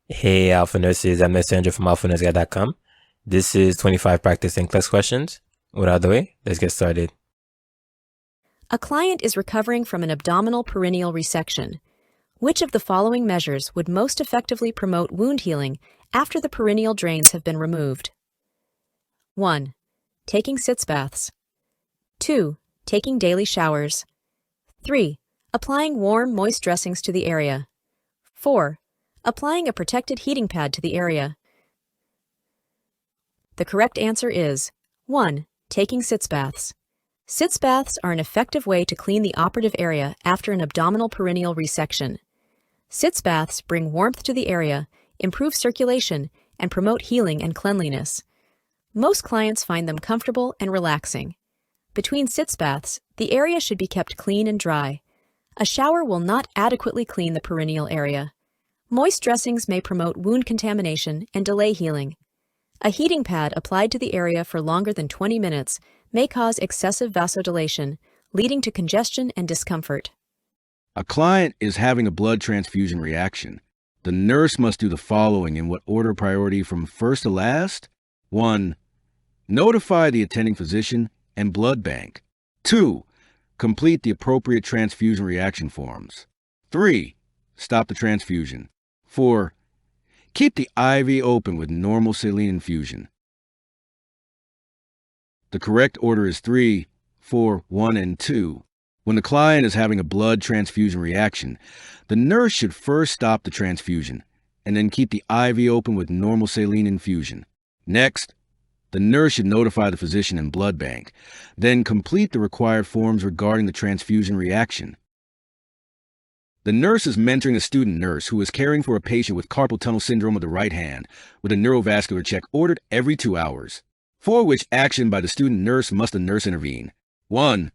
Hey, Alpha Nurses, I'm Licensure from AlphaNurseGuide.com. This is 25 practice NCLEX questions. Without the way, let's get started. A client is recovering from an abdominal perineal resection. Which of the following measures would most effectively promote wound healing after the perineal drains have been removed? 1. Taking sitz baths. 2. Taking daily showers. 3. Applying warm, moist dressings to the area. 4. Applying a protected heating pad to the area. The correct answer is 1. Taking sitz baths. Sitz baths are an effective way to clean the operative area after an abdominal perineal resection. Sitz baths bring warmth to the area, improve circulation, and promote healing and cleanliness. Most clients find them comfortable and relaxing. Between sitz baths, the area should be kept clean and dry. A shower will not adequately clean the perineal area. Moist dressings may promote wound contamination and delay healing. A heating pad applied to the area for longer than 20 minutes may cause excessive vasodilation, leading to congestion and discomfort. A client is having a blood transfusion reaction. The nurse must do the following in what order of priority from first to last? 1. Notify the attending physician and blood bank. 2. Complete the appropriate transfusion reaction forms. 3. Stop the transfusion. 4. Keep the IV open with normal saline infusion. The correct order is 3, 4, 1, and 2. When the client is having a blood transfusion reaction, the nurse should first stop the transfusion and then keep the IV open with normal saline infusion. Next, the nurse should notify the physician and blood bank, then complete the required forms regarding the transfusion reaction. The nurse is mentoring a student nurse who is caring for a patient with carpal tunnel syndrome of the right hand with a neurovascular check ordered every 2 hours, for which action by the student nurse must the nurse intervene. 1.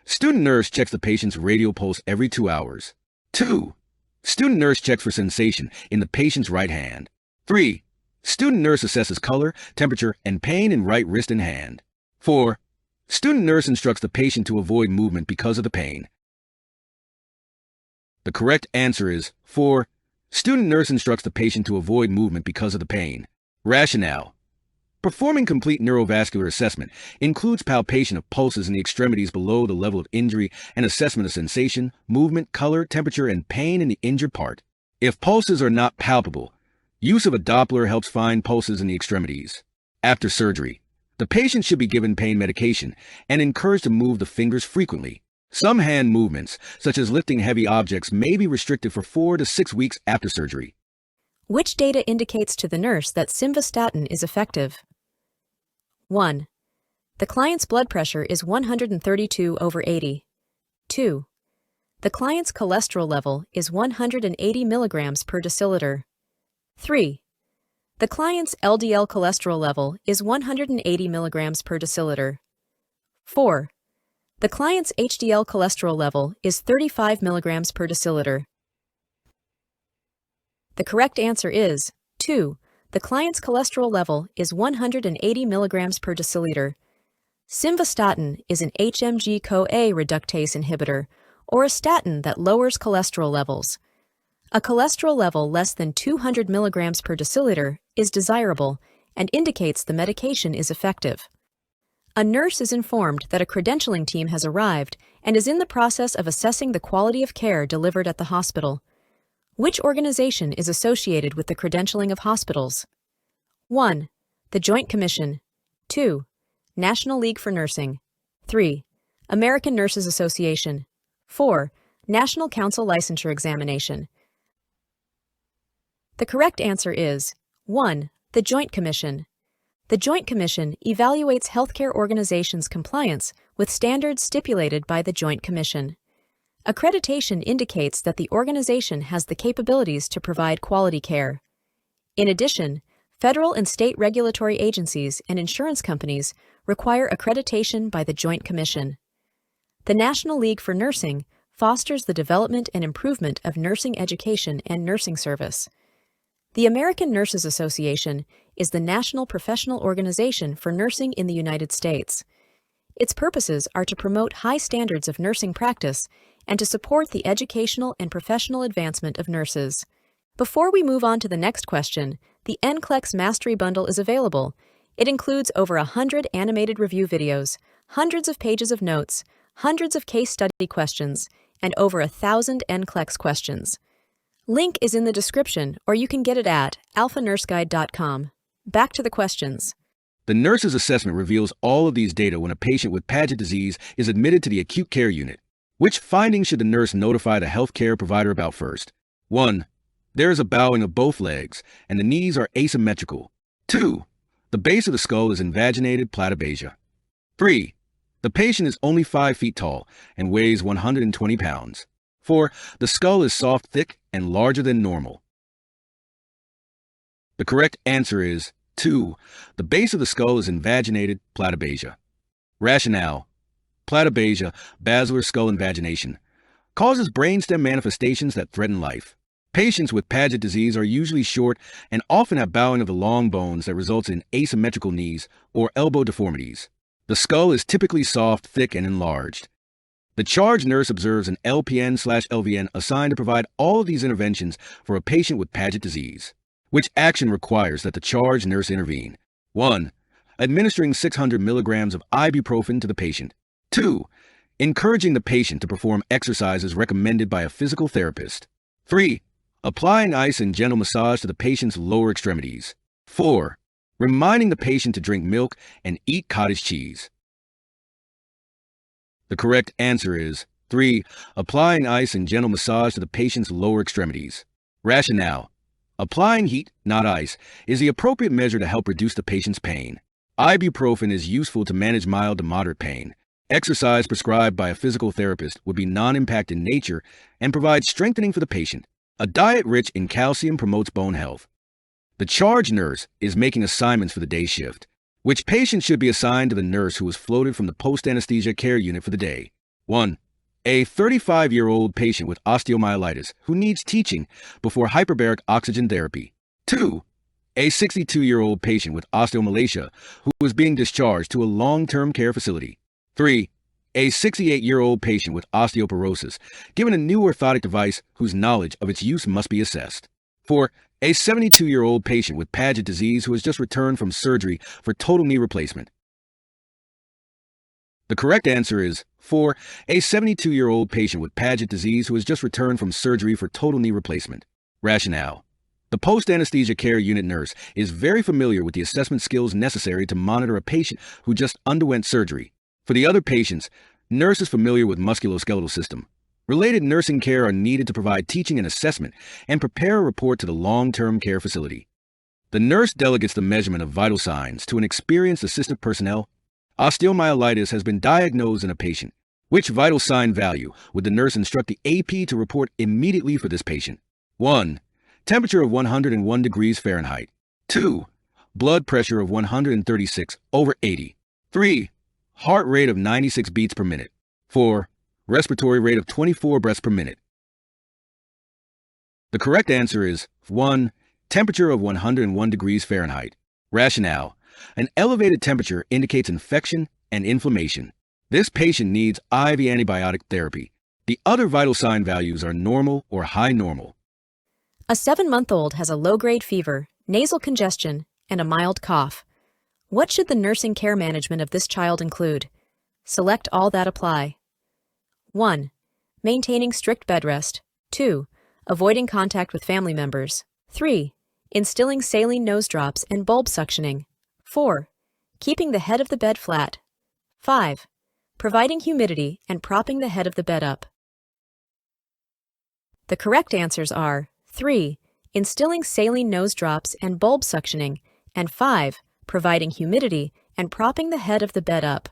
Student nurse checks the patient's radial pulse every 2 hours. 2. Student nurse checks for sensation in the patient's right hand. 3. Student nurse assesses color, temperature, and pain in right wrist and hand. 4. Student nurse instructs the patient to avoid movement because of the pain. The correct answer is 4. Student nurse instructs the patient to avoid movement because of the pain. Rationale. Performing complete neurovascular assessment includes palpation of pulses in the extremities below the level of injury and assessment of sensation, movement, color, temperature, and pain in the injured part. If pulses are not palpable, use of a Doppler helps find pulses in the extremities. After surgery, the patient should be given pain medication and encouraged to move the fingers frequently. Some hand movements, such as lifting heavy objects, may be restricted for 4 to 6 weeks after surgery. Which data indicates to the nurse that simvastatin is effective? 1. The client's blood pressure is 132/80. 2. The client's cholesterol level is 180 milligrams per deciliter. 3. The client's LDL cholesterol level is 180 milligrams per deciliter. 4. The client's HDL cholesterol level is 35 milligrams per deciliter. The correct answer is 2. The client's cholesterol level is 180 milligrams per deciliter. Simvastatin is an HMG-CoA reductase inhibitor, or a statin that lowers cholesterol levels. A cholesterol level less than 200 milligrams per deciliter is desirable and indicates the medication is effective. A nurse is informed that a credentialing team has arrived and is in the process of assessing the quality of care delivered at the hospital. Which organization is associated with the credentialing of hospitals? 1. The Joint Commission. 2. National League for Nursing. 3. American Nurses Association. 4. National Council Licensure Examination. The correct answer is 1. The Joint Commission. The Joint Commission evaluates healthcare organizations' compliance with standards stipulated by the Joint Commission. Accreditation indicates that the organization has the capabilities to provide quality care. In addition, federal and state regulatory agencies and insurance companies require accreditation by the Joint Commission. The National League for Nursing fosters the development and improvement of nursing education and nursing service. The American Nurses Association is the national professional organization for nursing in the United States. Its purposes are to promote high standards of nursing practice and to support the educational and professional advancement of nurses. Before we move on to the next question, the NCLEX Mastery Bundle is available. It includes over 100 animated review videos, hundreds of pages of notes, hundreds of case study questions, and over 1,000 NCLEX questions. Link is in the description, or you can get it at alphanurseguide.com. Back to the questions. The nurse's assessment reveals all of these data when a patient with Paget disease is admitted to the acute care unit. Which findings should the nurse notify the healthcare provider about first? 1. There is a bowing of both legs, and the knees are asymmetrical. 2. The base of the skull is invaginated platybasia. 3. The patient is only 5 feet tall and weighs 120 pounds. 4. The skull is soft, thick, and larger than normal. The correct answer is 2. The base of the skull is invaginated platybasia. Rationale: platybasia, basilar skull invagination, causes brainstem manifestations that threaten life. Patients with Paget disease are usually short and often have bowing of the long bones that results in asymmetrical knees or elbow deformities. The skull is typically soft, thick, and enlarged. The charge nurse observes an LPN/LVN assigned to provide all of these interventions for a patient with Paget disease. Which action requires that the charge nurse intervene? 1. Administering 600 milligrams of ibuprofen to the patient. 2. Encouraging the patient to perform exercises recommended by a physical therapist. 3. Applying ice and gentle massage to the patient's lower extremities. 4. Reminding the patient to drink milk and eat cottage cheese. The correct answer is 3. Applying ice and gentle massage to the patient's lower extremities. Rationale: applying heat, not ice, is the appropriate measure to help reduce the patient's pain. Ibuprofen is useful to manage mild to moderate pain. Exercise prescribed by a physical therapist would be non-impact in nature and provide strengthening for the patient. A diet rich in calcium promotes bone health. The charge nurse is making assignments for the day shift. Which patient should be assigned to the nurse who was floated from the post-anesthesia care unit for the day? 1. A 35-year-old patient with osteomyelitis who needs teaching before hyperbaric oxygen therapy. 2. A 62-year-old patient with osteomalacia who was being discharged to a long-term care facility. 3. A 68-year-old patient with osteoporosis given a new orthotic device whose knowledge of its use must be assessed. 4. A 72-year-old patient with Paget disease who has just returned from surgery for total knee replacement. The correct answer is 4. A 72-year-old patient with Paget disease who has just returned from surgery for total knee replacement. Rationale: the post-anesthesia care unit nurse is very familiar with the assessment skills necessary to monitor a patient who just underwent surgery. For the other patients, nurse is familiar with musculoskeletal system. Related nursing care are needed to provide teaching and assessment and prepare a report to the long-term care facility. The nurse delegates the measurement of vital signs to an experienced assistant personnel. Osteomyelitis has been diagnosed in a patient. Which vital sign value would the nurse instruct the AP to report immediately for this patient? 1. Temperature of 101 degrees Fahrenheit. 2. Blood pressure of 136/80. 3. Heart rate of 96 beats per minute. 4. Respiratory rate of 24 breaths per minute. The correct answer is 1. Temperature of 101 degrees Fahrenheit. Rationale: an elevated temperature indicates infection and inflammation. This patient needs IV antibiotic therapy. The other vital sign values are normal or high normal. A 7-month-old has a low-grade fever, nasal congestion, and a mild cough. What should the nursing care management of this child include? Select all that apply. 1. Maintaining strict bed rest. 2. Avoiding contact with family members. 3. Instilling saline nose drops and bulb suctioning. 4. Keeping the head of the bed flat. 5. Providing humidity and propping the head of the bed up. The correct answers are 3. Instilling saline nose drops and bulb suctioning, and 5. Providing humidity and propping the head of the bed up.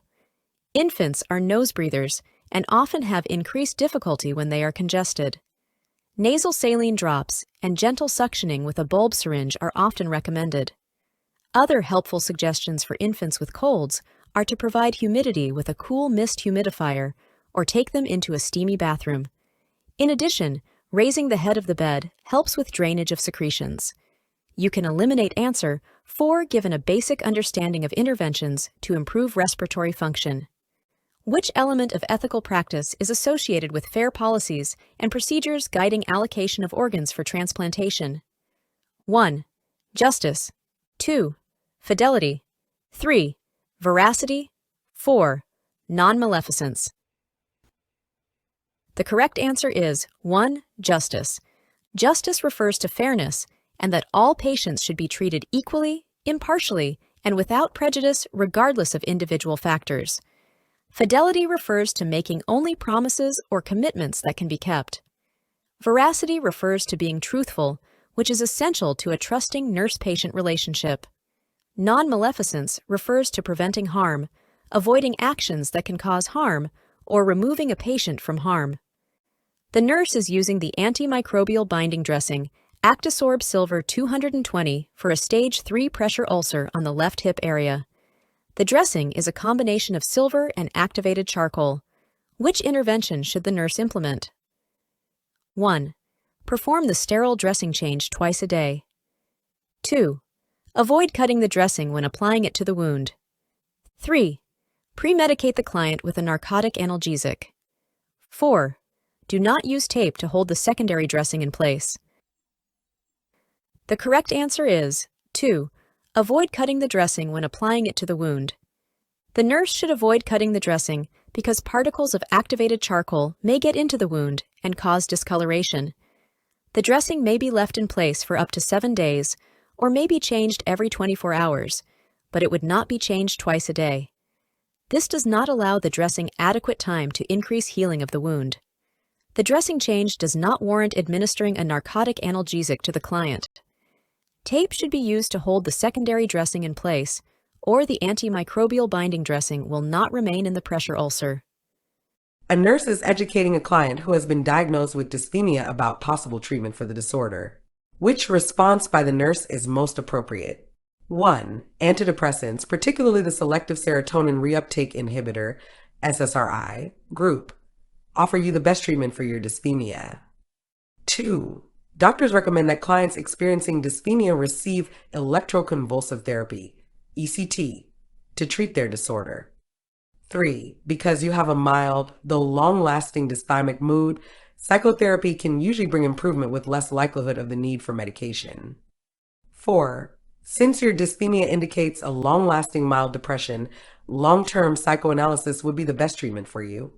Infants are nose breathers and often have increased difficulty when they are congested. Nasal saline drops and gentle suctioning with a bulb syringe are often recommended. Other helpful suggestions for infants with colds are to provide humidity with a cool mist humidifier or take them into a steamy bathroom. In addition, raising the head of the bed helps with drainage of secretions. You can eliminate answer 4 given a basic understanding of interventions to improve respiratory function. Which element of ethical practice is associated with fair policies and procedures guiding allocation of organs for transplantation? 1. Justice. 2. Fidelity. 3. Veracity. 4. Non-maleficence. The correct answer is 1. Justice. Justice refers to fairness and that all patients should be treated equally, impartially, and without prejudice regardless of individual factors. Fidelity refers to making only promises or commitments that can be kept. Veracity refers to being truthful, which is essential to a trusting nurse-patient relationship. Non-maleficence refers to preventing harm, avoiding actions that can cause harm, or removing a patient from harm. The nurse is using the antimicrobial binding dressing Actisorb Silver 220 for a stage 3 pressure ulcer on the left hip area. The dressing is a combination of silver and activated charcoal. Which intervention should the nurse implement? 1. Perform the sterile dressing change twice a day. 2. Avoid cutting the dressing when applying it to the wound. 3. Pre-medicate the client with a narcotic analgesic. 4. Do not use tape to hold the secondary dressing in place. The correct answer is 2. Avoid cutting the dressing when applying it to the wound. The nurse should avoid cutting the dressing because particles of activated charcoal may get into the wound and cause discoloration. The dressing may be left in place for up to 7 days or may be changed every 24 hours, but it would not be changed twice a day. This does not allow the dressing adequate time to increase healing of the wound. The dressing change does not warrant administering a narcotic analgesic to the client. Tape should be used to hold the secondary dressing in place, or the antimicrobial binding dressing will not remain in the pressure ulcer. A nurse is educating a client who has been diagnosed with dyspnea about possible treatment for the disorder. Which response by the nurse is most appropriate? 1. Antidepressants, particularly the selective serotonin reuptake inhibitor, SSRI, group, offer you the best treatment for your dyspnea. 2. Doctors recommend that clients experiencing dyspnea receive electroconvulsive therapy, ECT, to treat their disorder. 3. Because you have a mild, though long-lasting dysthymic mood, psychotherapy can usually bring improvement with less likelihood of the need for medication. 4. Since your dyspnea indicates a long-lasting mild depression, long-term psychoanalysis would be the best treatment for you.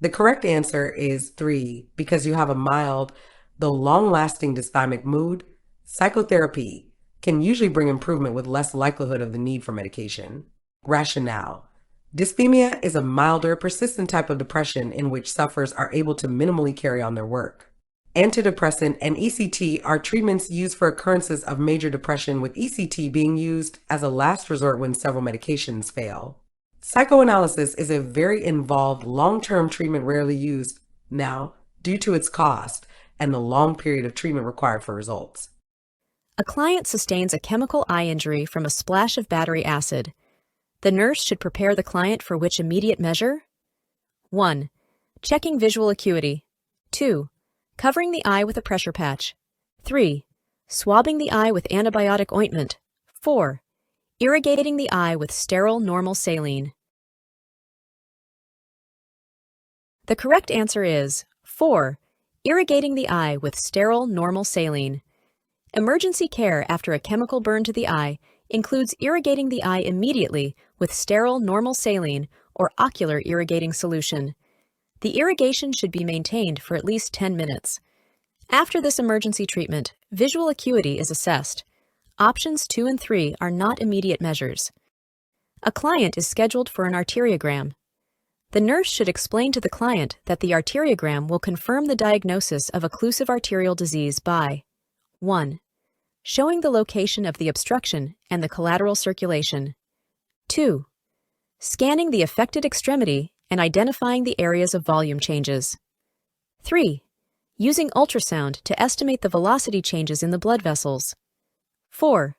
The correct answer is 3. Because you have a mild, though long-lasting dysthymic mood, psychotherapy can usually bring improvement with less likelihood of the need for medication. Rationale. Dysthymia is a milder, persistent type of depression in which sufferers are able to minimally carry on their work. Antidepressant and ECT are treatments used for occurrences of major depression, with ECT being used as a last resort when several medications fail. Psychoanalysis is a very involved, long-term treatment rarely used now due to its cost and the long period of treatment required for results. A client sustains a chemical eye injury from a splash of battery acid. The nurse should prepare the client for which immediate measure? 1. Checking visual acuity. 2. Covering the eye with a pressure patch. 3. Swabbing the eye with antibiotic ointment. 4. Irrigating the eye with sterile normal saline. The correct answer is 4. Irrigating the eye with sterile normal saline. Emergency care after a chemical burn to the eye includes irrigating the eye immediately with sterile normal saline or ocular irrigating solution. The irrigation should be maintained for at least 10 minutes. After this emergency treatment, visual acuity is assessed. Options 2 and 3 are not immediate measures. A client is scheduled for an arteriogram. The nurse should explain to the client that the arteriogram will confirm the diagnosis of occlusive arterial disease by 1. Showing the location of the obstruction and the collateral circulation. 2. Scanning the affected extremity and identifying the areas of volume changes. 3. Using ultrasound to estimate the velocity changes in the blood vessels. 4.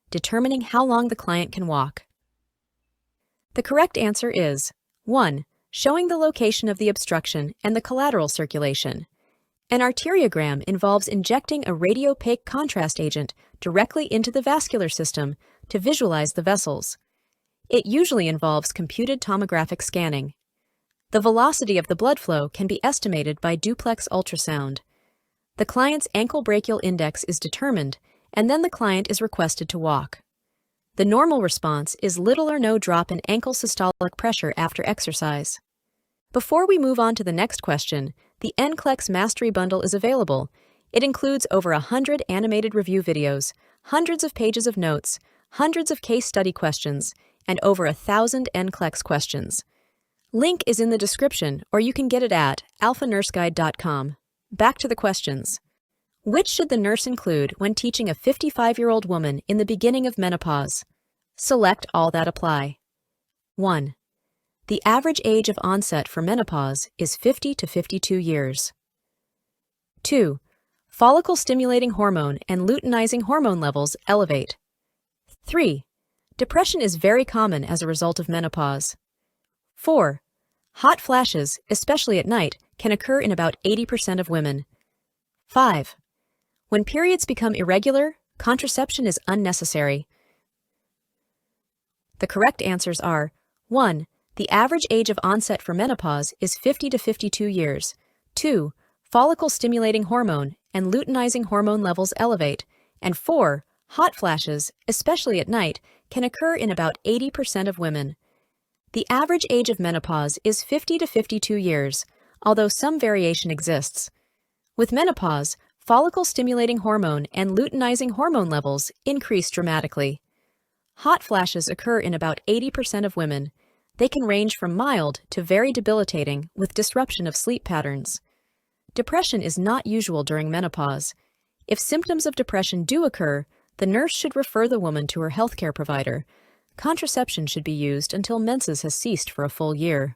Determining how long the client can walk. The correct answer is 1. Showing the location of the obstruction and the collateral circulation. An arteriogram involves injecting a radiopaque contrast agent directly into the vascular system to visualize the vessels. It usually involves computed tomographic scanning. The velocity of the blood flow can be estimated by duplex ultrasound. The client's ankle brachial index is determined, and then the client is requested to walk. The normal response is little or no drop in ankle systolic pressure after exercise. Before we move on to the next question, the NCLEX Mastery Bundle is available. It includes over 100 animated review videos, hundreds of pages of notes, hundreds of case study questions, and over 1,000 NCLEX questions. Link is in the description, or you can get it at alphanurseguide.com. Back to the questions. Which should the nurse include when teaching a 55-year-old woman in the beginning of menopause? Select all that apply. 1. The average age of onset for menopause is 50 to 52 years. 2. Follicle-stimulating hormone and luteinizing hormone levels elevate. 3. Depression is very common as a result of menopause. 4. Hot flashes, especially at night, can occur in about 80% of women. 5. When periods become irregular, contraception is unnecessary. The correct answers are 1. The average age of onset for menopause is 50 to 52 years. 2. Follicle-stimulating hormone and luteinizing hormone levels elevate. And 4. Hot flashes, especially at night, can occur in about 80% of women. The average age of menopause is 50 to 52 years, although some variation exists. With menopause, follicle-stimulating hormone and luteinizing hormone levels increase dramatically. Hot flashes occur in about 80% of women. They can range from mild to very debilitating with disruption of sleep patterns. Depression is not usual during menopause. If symptoms of depression do occur, the nurse should refer the woman to her healthcare provider. Contraception should be used until menses has ceased for a full year.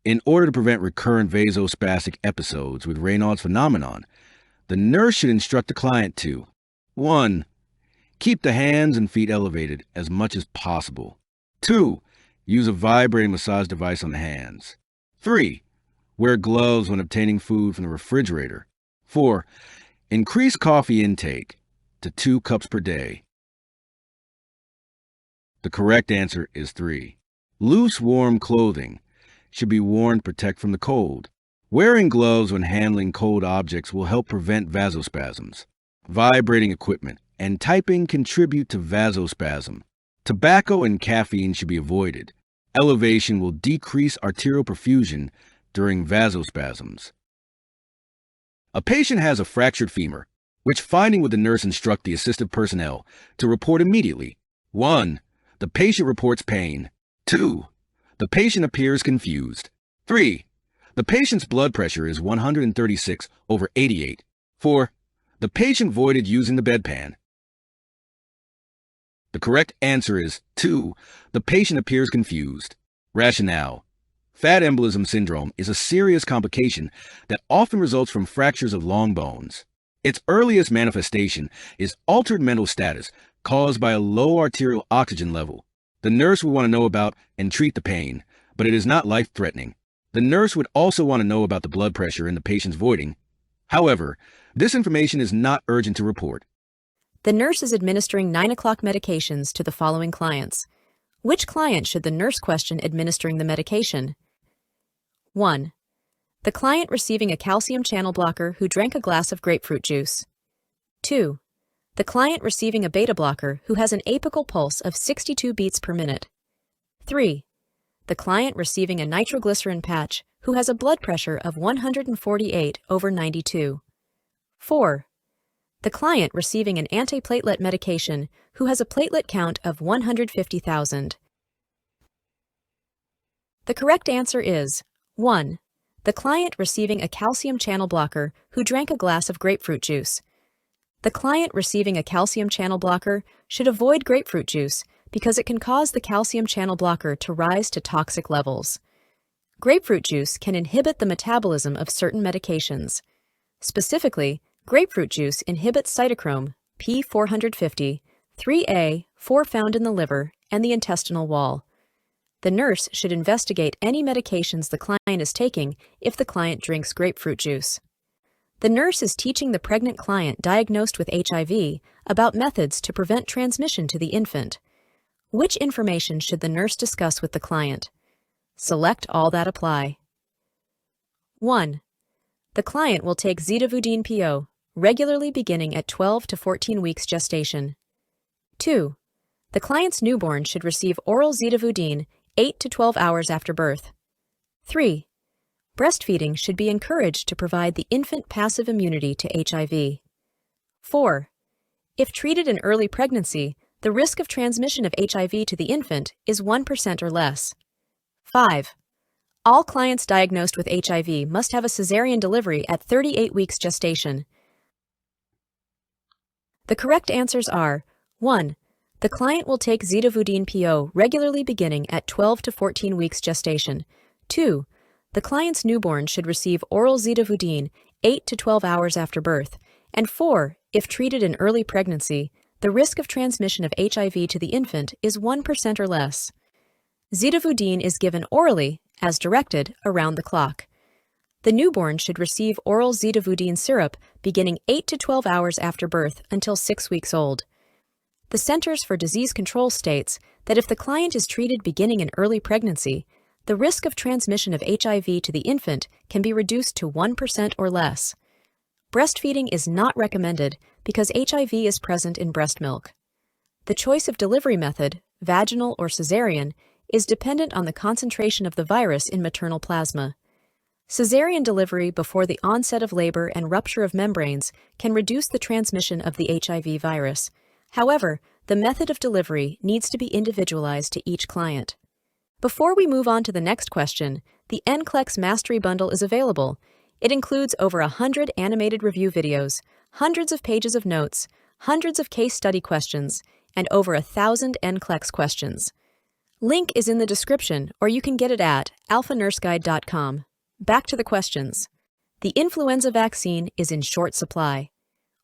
In order to prevent recurrent vasospastic episodes with Raynaud's phenomenon, the nurse should instruct the client to 1. Keep the hands and feet elevated as much as possible. 2. Use a vibrating massage device on the hands. 3. Wear gloves when obtaining food from the refrigerator. 4. Increase coffee intake to 2 cups per day. The correct answer is 3. Loose, warm clothing should be worn to protect from the cold. Wearing gloves when handling cold objects will help prevent vasospasms. Vibrating equipment and typing contribute to vasospasm. Tobacco and caffeine should be avoided. Elevation will decrease arterial perfusion during vasospasms. A patient has a fractured femur, which finding would the nurse instruct the assistive personnel to report immediately? 1. The patient reports pain. 2. The patient appears confused. 3. The patient's blood pressure is 136/88. 4. The patient voided using the bedpan. The correct answer is 2. The patient appears confused. Rationale. Fat embolism syndrome is a serious complication that often results from fractures of long bones. Its earliest manifestation is altered mental status caused by a low arterial oxygen level. The nurse would want to know about and treat the pain, but it is not life-threatening. The nurse would also want to know about the blood pressure in the patient's voiding. However, this information is not urgent to report. The nurse is administering 9 o'clock medications to the following clients. Which client should the nurse question administering the medication? 1. The client receiving a calcium channel blocker who drank a glass of grapefruit juice. 2. The client receiving a beta blocker who has an apical pulse of 62 beats per minute. 3. The client receiving a nitroglycerin patch who has a blood pressure of 148/92. 4. The client receiving an antiplatelet medication who has a platelet count of 150,000. The correct answer is 1. The client receiving a calcium channel blocker who drank a glass of grapefruit juice. The client receiving a calcium channel blocker should avoid grapefruit juice because it can cause the calcium channel blocker to rise to toxic levels. Grapefruit juice can inhibit the metabolism of certain medications. Specifically, grapefruit juice inhibits cytochrome P450, 3A, 4 found in the liver and the intestinal wall. The nurse should investigate any medications the client is taking if the client drinks grapefruit juice. The nurse is teaching the pregnant client diagnosed with HIV about methods to prevent transmission to the infant. Which information should the nurse discuss with the client? Select all that apply. 1. The client will take zidovudine PO, regularly beginning at 12 to 14 weeks gestation. 2. The client's newborn should receive oral zidovudine 8 to 12 hours after birth. 3. Breastfeeding should be encouraged to provide the infant passive immunity to HIV. 4. If treated in early pregnancy, the risk of transmission of HIV to the infant is 1% or less. 5. All clients diagnosed with HIV must have a cesarean delivery at 38 weeks gestation. The correct answers are 1. The client will take zidovudine PO regularly beginning at 12 to 14 weeks gestation. 2. The client's newborn should receive oral zidovudine 8 to 12 hours after birth. And 4. If treated in early pregnancy, the risk of transmission of HIV to the infant is 1% or less. Zidovudine is given orally, as directed, around the clock. The newborn should receive oral zidovudine syrup beginning 8 to 12 hours after birth until 6 weeks old. The Centers for Disease Control states that if the client is treated beginning in early pregnancy, the risk of transmission of HIV to the infant can be reduced to 1% or less. Breastfeeding is not recommended because HIV is present in breast milk. The choice of delivery method, vaginal or cesarean, is dependent on the concentration of the virus in maternal plasma. Cesarean delivery before the onset of labor and rupture of membranes can reduce the transmission of the HIV virus. However, the method of delivery needs to be individualized to each client. Before we move on to the next question, the NCLEX Mastery Bundle is available. It includes over 100 animated review videos, hundreds of pages of notes, hundreds of case study questions, and over 1,000 NCLEX questions. Link is in the description, or you can get it at alphanurseguide.com. Back to the questions. The influenza vaccine is in short supply.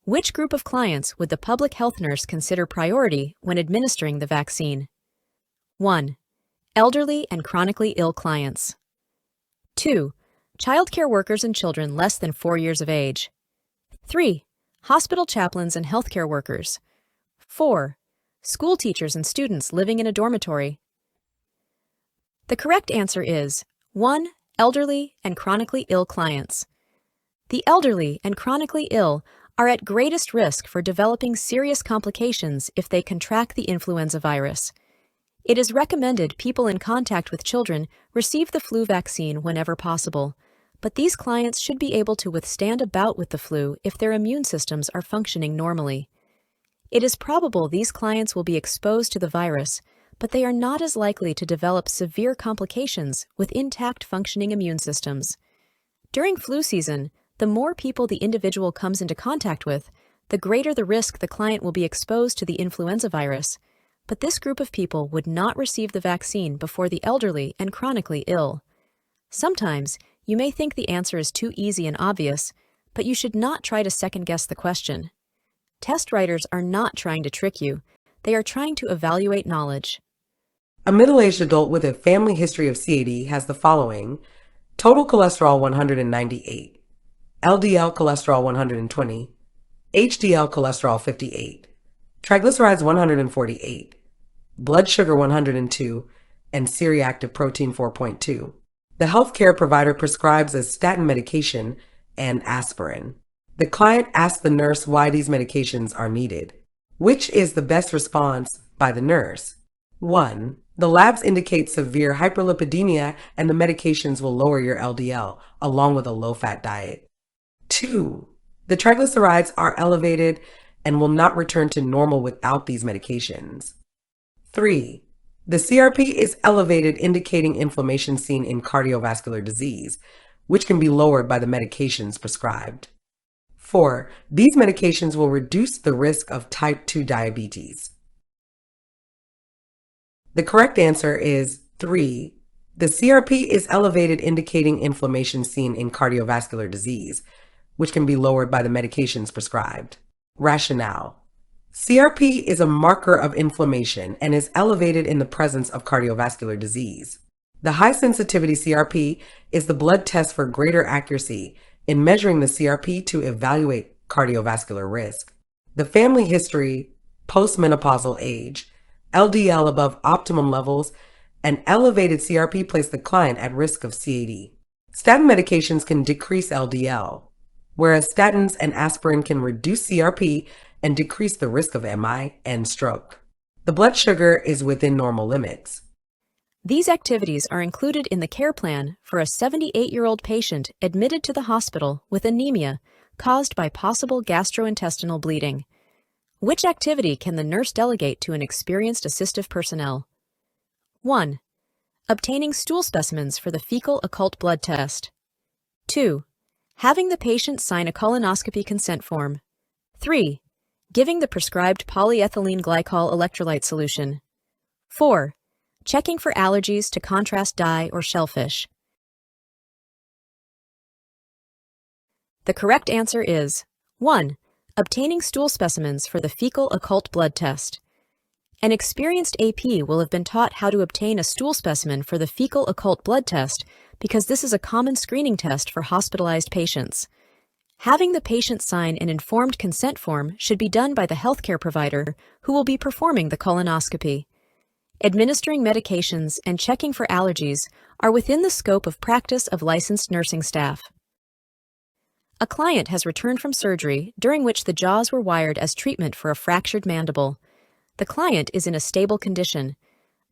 Which group of clients would the public health nurse consider priority when administering the vaccine? 1. Elderly and chronically ill clients. 2. Childcare workers and children less than 4 years of age. 3. Hospital chaplains and healthcare workers. 4. School teachers and students living in a dormitory. The correct answer is 1. Elderly and chronically ill clients. The elderly and chronically ill are at greatest risk for developing serious complications if they contract the influenza virus. It is recommended people in contact with children receive the flu vaccine whenever possible, but these clients should be able to withstand a bout with the flu if their immune systems are functioning normally. It is probable these clients will be exposed to the virus, but they are not as likely to develop severe complications with intact functioning immune systems. During flu season, the more people the individual comes into contact with, the greater the risk the client will be exposed to the influenza virus, but this group of people would not receive the vaccine before the elderly and chronically ill. Sometimes, you may think the answer is too easy and obvious, but you should not try to second-guess the question. Test writers are not trying to trick you. They are trying to evaluate knowledge. A middle-aged adult with a family history of CAD has the following: total cholesterol 198, LDL cholesterol 120, HDL cholesterol 58, triglycerides 148, blood sugar 102, and C-reactive protein 4.2. The healthcare provider prescribes a statin medication and aspirin. The client asks the nurse why these medications are needed. Which is the best response by the nurse? 1. The labs indicate severe hyperlipidemia and the medications will lower your LDL, along with a low-fat diet. 2. The triglycerides are elevated and will not return to normal without these medications. 3. The CRP is elevated, indicating inflammation seen in cardiovascular disease, which can be lowered by the medications prescribed. 4. These medications will reduce the risk of type 2 diabetes. The correct answer is 3. The CRP is elevated, indicating inflammation seen in cardiovascular disease, which can be lowered by the medications prescribed. Rationale. CRP is a marker of inflammation and is elevated in the presence of cardiovascular disease. The high-sensitivity CRP is the blood test for greater accuracy in measuring the CRP to evaluate cardiovascular risk. The family history, postmenopausal age, LDL above optimum levels, and elevated CRP place the client at risk of CAD. Statin medications can decrease LDL, whereas statins and aspirin can reduce CRP and decrease the risk of MI and stroke. The blood sugar is within normal limits. These activities are included in the care plan for a 78-year-old patient admitted to the hospital with anemia caused by possible gastrointestinal bleeding. Which activity can the nurse delegate to an experienced assistive personnel? 1. Obtaining stool specimens for the fecal occult blood test. 2. Having the patient sign a colonoscopy consent form. 3. Giving the prescribed polyethylene glycol electrolyte solution. 4. Checking for allergies to contrast dye or shellfish. The correct answer is 1. Obtaining stool specimens for the fecal occult blood test. An experienced AP will have been taught how to obtain a stool specimen for the fecal occult blood test because this is a common screening test for hospitalized patients. Having the patient sign an informed consent form should be done by the healthcare provider who will be performing the colonoscopy. Administering medications and checking for allergies are within the scope of practice of licensed nursing staff. A client has returned from surgery during which the jaws were wired as treatment for a fractured mandible. The client is in a stable condition.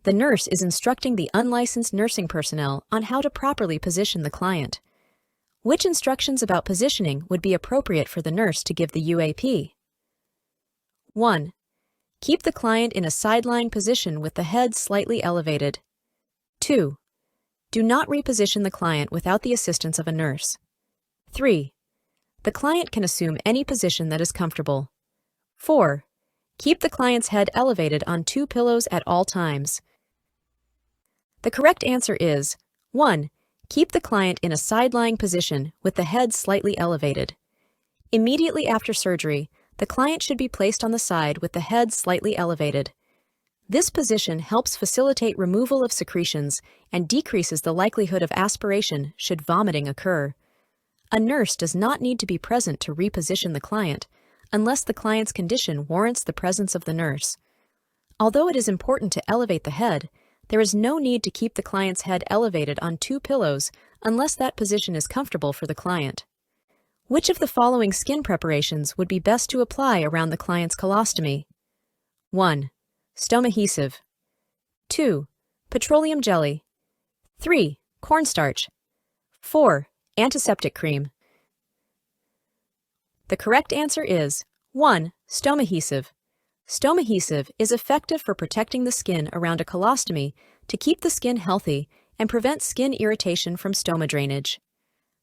The nurse is instructing the unlicensed nursing personnel on how to properly position the client. Which instructions about positioning would be appropriate for the nurse to give the UAP? 1. Keep the client in a side-lying position with the head slightly elevated. 2. Do not reposition the client without the assistance of a nurse. 3. The client can assume any position that is comfortable. 4. Keep the client's head elevated on 2 pillows at all times. The correct answer is 1. Keep the client in a side-lying position with the head slightly elevated. Immediately after surgery, the client should be placed on the side with the head slightly elevated. This position helps facilitate removal of secretions and decreases the likelihood of aspiration should vomiting occur. A nurse does not need to be present to reposition the client unless the client's condition warrants the presence of the nurse. Although it is important to elevate the head, there is no need to keep the client's head elevated on 2 pillows unless that position is comfortable for the client. Which of the following skin preparations would be best to apply around the client's colostomy? 1. Stomahesive. 2. Petroleum jelly. 3. Cornstarch. 4. Antiseptic cream. The correct answer is 1. Stomahesive. Stomahesive is effective for protecting the skin around a colostomy to keep the skin healthy and prevent skin irritation from stoma drainage.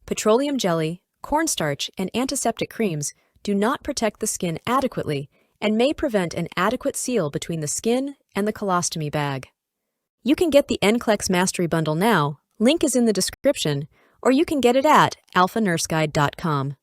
Petroleum jelly, cornstarch, and antiseptic creams do not protect the skin adequately and may prevent an adequate seal between the skin and the colostomy bag. You can get the NCLEX Mastery Bundle now, link is in the description, or you can get it at alphanurseguide.com.